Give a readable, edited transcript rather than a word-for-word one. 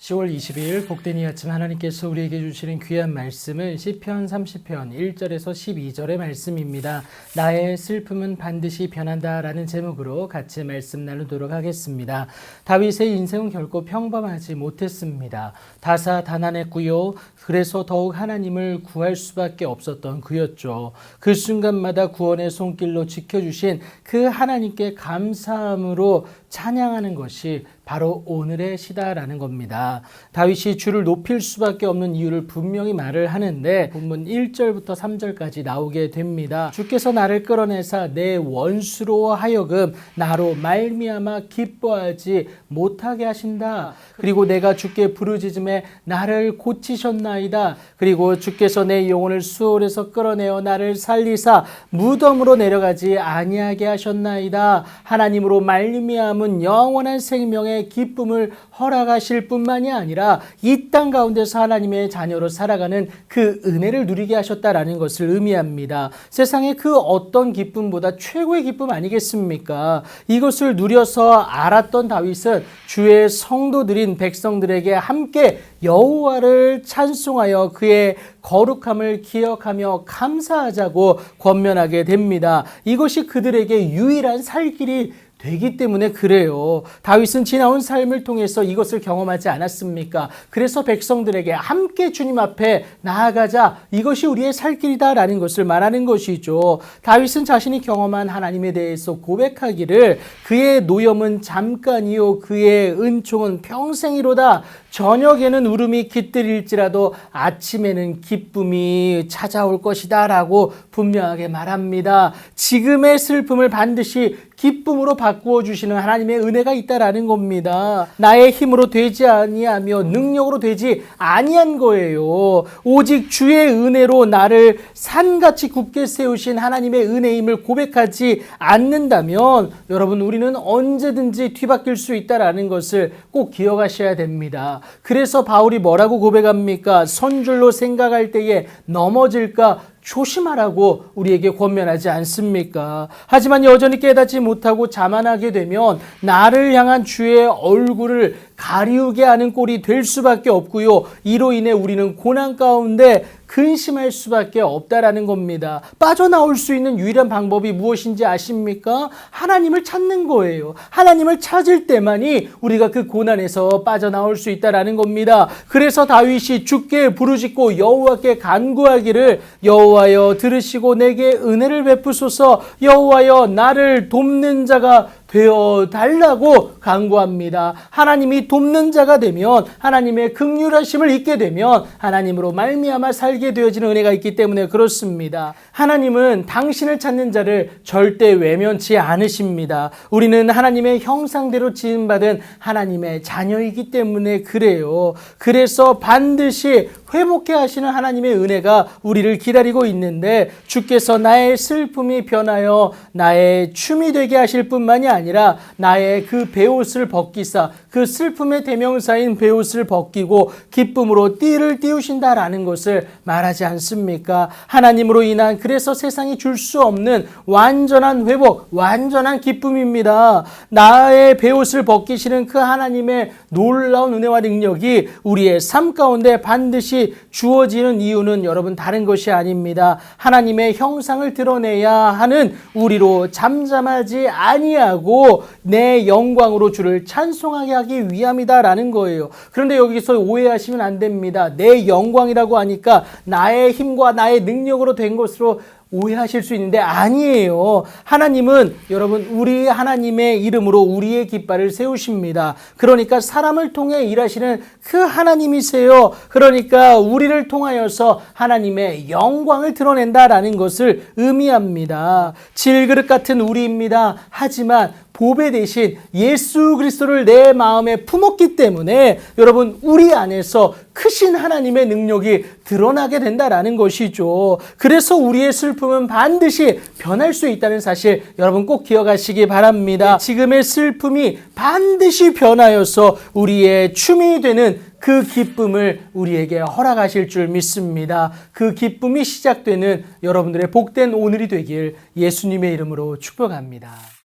10월 20일 복된 이 아침 하나님께서 우리에게 주시는 귀한 말씀은 시편 30편 1절에서 12절의 말씀입니다. 나의 슬픔은 반드시 변한다 라는 제목으로 같이 말씀 나누도록 하겠습니다. 다윗의 인생은 결코 평범하지 못했습니다. 다사다난했고요. 그래서 더욱 하나님을 구할 수밖에 없었던 그였죠. 그 순간마다 구원의 손길로 지켜주신 그 하나님께 감사함으로 찬양하는 것이 바로 오늘의 시다라는 겁니다. 다윗이 주를 높일 수밖에 없는 이유를 분명히 말을 하는데 본문 1절부터 3절까지 나오게 됩니다. 주께서 나를 끌어내사 내 원수로 하여금 나로 말미암아 기뻐하지 못하게 하신다. 그리고 내가 주께 부르짖음에 나를 고치셨나이다. 그리고 주께서 내 영혼을 수월에서 끌어내어 나를 살리사 무덤으로 내려가지 아니하게 하셨나이다. 하나님으로 말미암은 영원한 생명의 기쁨을 허락하실 뿐만이 아니라 이 땅 가운데서 하나님의 자녀로 살아가는 그 은혜를 누리게 하셨다라는 것을 의미합니다. 세상의 그 어떤 기쁨보다 최고의 기쁨 아니겠습니까? 이것을 누려서 알았던 다윗은 주의 성도들인 백성들에게 함께 여호와를 찬송하여 그의 거룩함을 기억하며 감사하자고 권면하게 됩니다. 이것이 그들에게 유일한 살 길이 되기 때문에 그래요. 다윗은 지나온 삶을 통해서 이것을 경험하지 않았습니까? 그래서 백성들에게 함께 주님 앞에 나아가자. 이것이 우리의 살 길이다라는 것을 말하는 것이죠. 다윗은 자신이 경험한 하나님에 대해서 고백하기를 그의 노염은 잠깐이요 그의 은총은 평생이로다. 저녁에는 울음이 깃들일지라도 아침에는 기쁨이 찾아올 것이다 라고 분명하게 말합니다. 지금의 슬픔을 반드시 기쁨으로 바꾸어 주시는 하나님의 은혜가 있다라는 겁니다. 나의 힘으로 되지 아니하며 능력으로 되지 아니한 거예요. 오직 주의 은혜로 나를 산같이 굳게 세우신 하나님의 은혜임을 고백하지 않는다면 여러분 우리는 언제든지 뒤바뀔 수 있다라는 것을 꼭 기억하셔야 됩니다. 그래서 바울이 뭐라고 고백합니까? 선줄로 생각할 때에 넘어질까 조심하라고 우리에게 권면하지 않습니까? 하지만 여전히 깨닫지 못하고 자만하게 되면 나를 향한 주의 얼굴을 가리우게 하는 꼴이 될 수밖에 없고요. 이로 인해 우리는 고난 가운데 근심할 수밖에 없다라는 겁니다. 빠져나올 수 있는 유일한 방법이 무엇인지 아십니까? 하나님을 찾는 거예요. 하나님을 찾을 때만이 우리가 그 고난에서 빠져나올 수 있다라는 겁니다. 그래서 다윗이 주께 부르짖고 여호와께 간구하기를 여호와여 들으시고 내게 은혜를 베푸소서 여호와여 나를 돕는 자가 되어 달라고 간구합니다. 하나님이 돕는 자가 되면 하나님의 긍휼하심을 잊게 되면 하나님으로 말미암아 살게 되어지는 은혜가 있기 때문에 그렇습니다. 하나님은 당신을 찾는 자를 절대 외면치 않으십니다. 우리는 하나님의 형상대로 지음받은 하나님의 자녀이기 때문에 그래요. 그래서 반드시 회복해 하시는 하나님의 은혜가 우리를 기다리고 있는데 주께서 나의 슬픔이 변하여 나의 춤이 되게 하실 뿐만이 아니라 나의 그 베옷을 벗기사 그 슬픔의 대명사인 베옷을 벗기고 기쁨으로 띠를 띄우신다라는 것을 말하지 않습니까? 하나님으로 인한 그래서 세상이 줄 수 없는 완전한 회복, 완전한 기쁨입니다. 나의 베옷을 벗기시는 그 하나님의 놀라운 은혜와 능력이 우리의 삶 가운데 반드시 주어지는 이유는 여러분 다른 것이 아닙니다. 하나님의 형상을 드러내야 하는 우리로 잠잠하지 아니하고 내 영광으로 주를 찬송하게 하기 위함이다라는 거예요. 그런데 여기서 오해하시면 안 됩니다. 내 영광이라고 하니까 나의 힘과 나의 능력으로 된 것으로 오해하실 수 있는데 아니에요. 하나님은 여러분 우리 하나님의 이름으로 우리의 깃발을 세우십니다. 그러니까 사람을 통해 일하시는 그 하나님이세요. 그러니까 우리를 통하여서 하나님의 영광을 드러낸다라는 것을 의미합니다. 질그릇 같은 우리입니다. 하지만 보배 대신 예수 그리스도를 내 마음에 품었기 때문에 여러분 우리 안에서 크신 하나님의 능력이 드러나게 된다라는 것이죠. 그래서 우리의 슬픔은 반드시 변할 수 있다는 사실 여러분 꼭 기억하시기 바랍니다. 지금의 슬픔이 반드시 변하여서 우리의 춤이 되는 그 기쁨을 우리에게 허락하실 줄 믿습니다. 그 기쁨이 시작되는 여러분들의 복된 오늘이 되길 예수님의 이름으로 축복합니다.